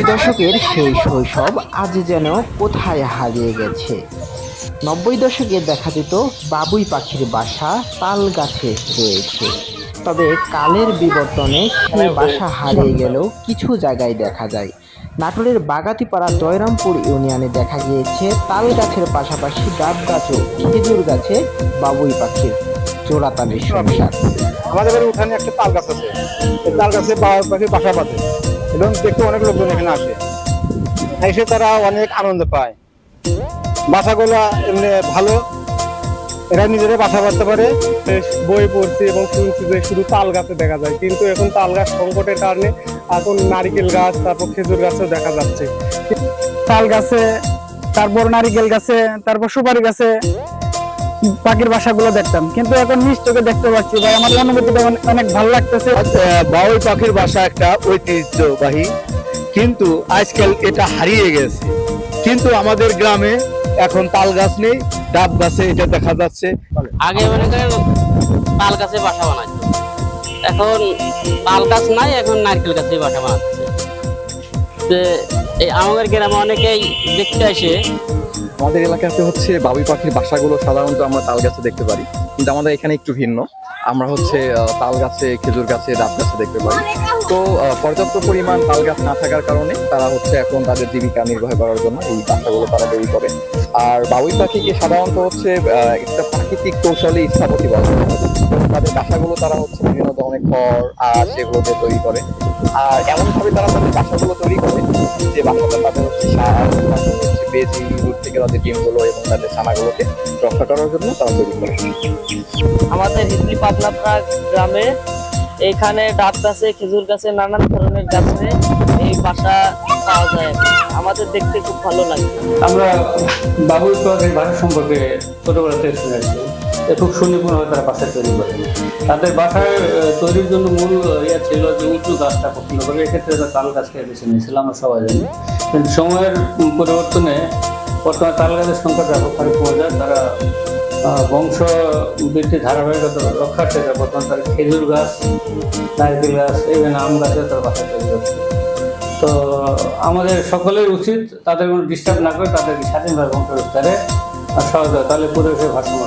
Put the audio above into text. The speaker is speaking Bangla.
দশকের সেই শৈশব আজ যেন কোথায় হারিয়ে গেছে। দশকে দেখা যেত বাবুই পাখির বাসা তাল গাছে রয়েছে, তবে কালের বিবর্তনে সেই বাসা হারিয়ে গেলেও কিছু জায়গায় দেখা যায়। নাটোরের বাগাতিপাড়া জয়রামপুর ইউনিয়নে দেখা গিয়েছে তাল গাছের পাশাপাশি ডাব গাছ ও খেজুর গাছে বাবুই পাখির জোড়াতালির সংসার। আমাদের বাড়ির উঠানে একটা তাল গাছ আছে, এই তাল গাছে বাবুই পাখি বাসা বাঁধে এবং দেখতে অনেক লোকজন এখানে আসে, এসে তারা অনেক আনন্দ পায়। বাসাগুলো এমনি ভালো, এরা নিজেরা বাসা বাঁধতে পারে। বই পড়ছি এবং শুনছি যে শুধু তাল গাছে দেখা যায়, কিন্তু এখন তাল গাছ সংকটের কারণে এখন নারিকেল গাছ, তারপর খেজুর গাছও দেখা যাচ্ছে। তাল গাছে, তারপর নারিকেল গাছে, তারপর সুপারি গাছে পাখির বাসাগুলো দেখতাম, কিন্তু এখন নিজ চোখে দেখতে পাচ্ছি। ভাই, আমার অনুভূতিটা অনেক ভালো লাগতেছে। বাবুই পাখির বাসা একটা ঐতিহ্যবাহী, কিন্তু আজকাল এটা হারিয়ে গেছে। কিন্তু আমাদের গ্রামে এখন তাল গাছ নেই, ডাব গাছে এটা দেখা যাচ্ছে। আগে মনে করেন তাল গাছে বাসা বানাইতো, এখন তাল গাছ নাই, এখন নারকেল গাছে বাসা বানাচ্ছে। এই আমাদের গ্রামে অনেকেই দেখতে আসে। আমাদের এলাকাতে হচ্ছে বাবুই পাখির বাসাগুলো সাধারণত আমরা তাল গাছে দেখতে পারি, কিন্তু আমাদের এখানে একটু ভিন্ন। আমরা হচ্ছে তাল গাছে, খেজুর গাছে, ডাব গাছে দেখতে পাই। তো পর্যাপ্ত পরিমাণ তাল গাছ না থাকার কারণে তারা হচ্ছে এখন তাদের জীবিকা নির্বাহ করার জন্য এই বাসাগুলো তারা তৈরি করে। আর বাবুই পাখিকে সাধারণত হচ্ছে একটা প্রাকৃতিক কৌশলে স্থাপতি বলা হয়। তাদের বাসাগুলো তারা হচ্ছে বিভিন্ন ধরনের খড় আর সেগুলো দিয়ে তৈরি করে। আর এমনভাবে তারা তাদের বাসাগুলো তৈরি করে যে বাসাটা তাদের হচ্ছে বেজি দূর থেকে তাদের ডিমগুলো এবং তাদের ছানাগুলোকে রক্ষা করার জন্য তারা তৈরি করে। আমাদের হিজলি পাতলাপাড়া গ্রামে এখানে ডাব গাছে, খেজুর গাছে, নানান ধরনের গাছে এই বাসা পাওয়া যায়। আমাদের দেখতে খুব ভালো লাগে। আমরা বাবুই পাখির বাসা সম্পর্কে ছোটবেলাতে শুনেছি, খুব সুনিপুণভাবে তারা বাসা তৈরি করে। তাদের বাসার তৈরির জন্য মূল ইয়ে ছিল যে উঁচু গাছটা পছন্দ করে, এক্ষেত্রে তাল গাছকে বেছে নিয়েছিল, আমরা সবাই জানি। কিন্তু সময়ের পরিবর্তনে বর্তমানে তাল গাছের সংখ্যা ব্যাপকভাবে কমে যায়। তারা বংশ বৃদ্ধির ধারাবাহিকতা রক্ষার্থে বর্তমানে তারা খেজুর গাছ, নারকেল গাছ, ইভেন আম গাছে তার বাসা তৈরি করছে। তো আমাদের সকলের উচিত তাদের কোনো ডিস্টার্ব না করে তাদেরকে স্বাধীনভাবে বংশ বিস্তারে সহজ হয়, তাহলে পরিবেশের ভারসাম্য